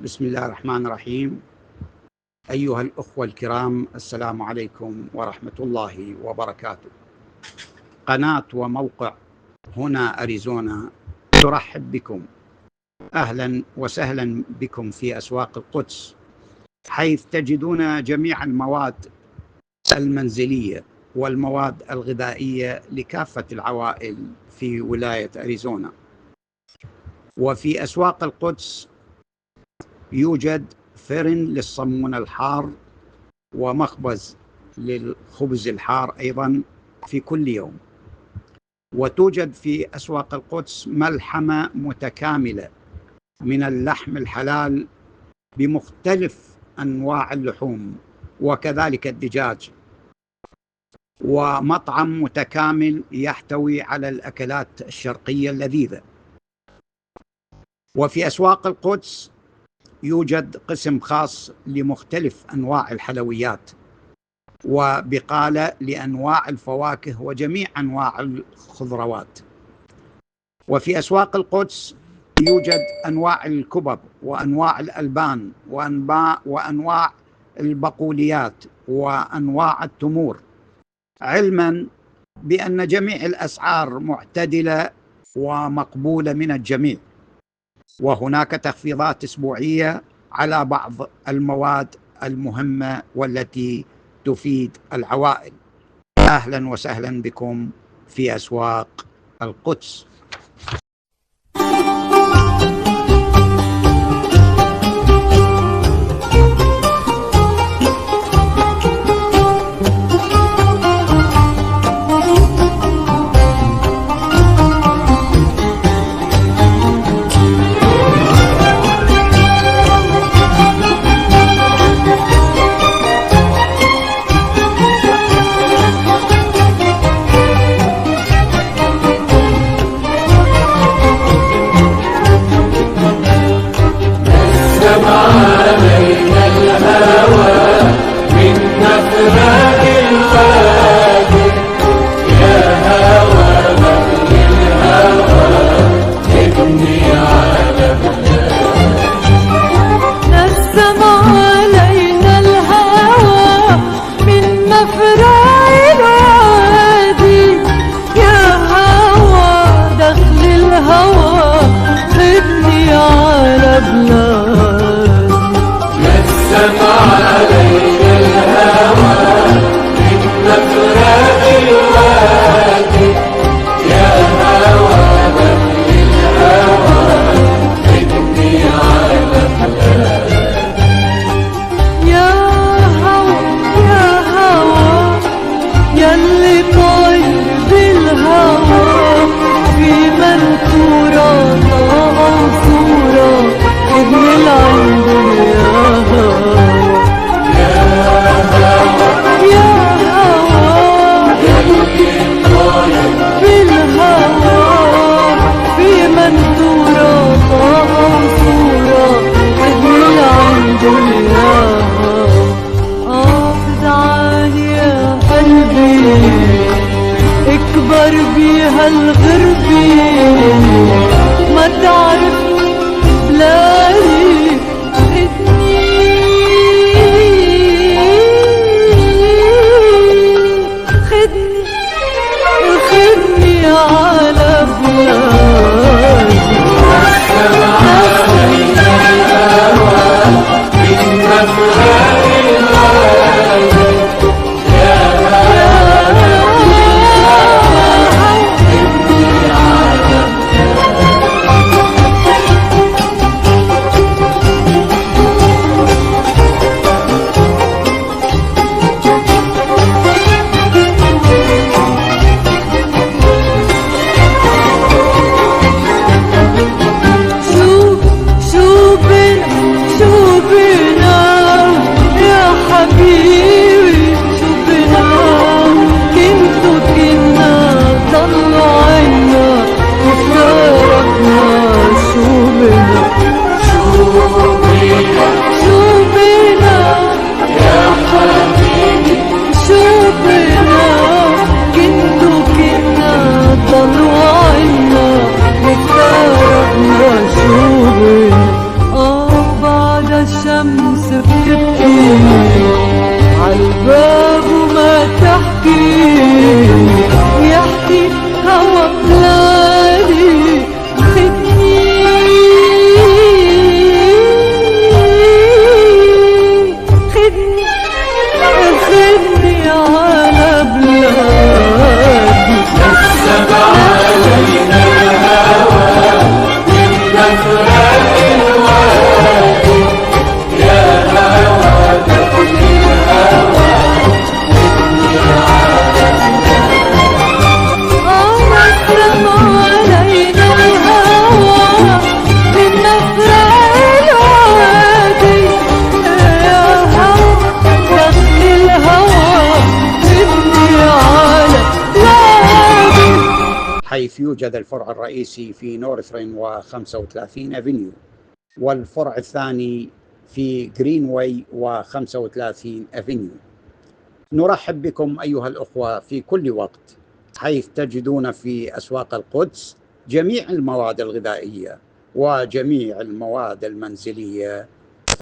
بسم الله الرحمن الرحيم. أيها الأخوة الكرام، السلام عليكم ورحمة الله وبركاته. قناة وموقع هنا أريزونا ترحب بكم. أهلا وسهلا بكم في أسواق القدس، حيث تجدون جميع المواد المنزلية والمواد الغذائية لكافة العوائل في ولاية أريزونا. وفي أسواق القدس يوجد فرن للصمون الحار ومخبز للخبز الحار أيضا في كل يوم. وتوجد في أسواق القدس ملحمة متكاملة من اللحم الحلال بمختلف أنواع اللحوم وكذلك الدجاج، ومطعم متكامل يحتوي على الأكلات الشرقية اللذيذة. وفي أسواق القدس يوجد قسم خاص لمختلف أنواع الحلويات، وبقالة لأنواع الفواكه وجميع أنواع الخضروات. وفي أسواق القدس يوجد أنواع الكبب وأنواع الألبان وأنواع البقوليات وأنواع التمور، علما بأن جميع الأسعار معتدلة ومقبولة من الجميع. وهناك تخفيضات أسبوعية على بعض المواد المهمة والتي تفيد العوائل. أهلا وسهلا بكم في أسواق القدس. يوجد الفرع الرئيسي في نورثرن و35 أفنيو، والفرع الثاني في جرينواي و35 أفنيو. نرحب بكم أيها الأخوة في كل وقت، حيث تجدون في أسواق القدس جميع المواد الغذائية وجميع المواد المنزلية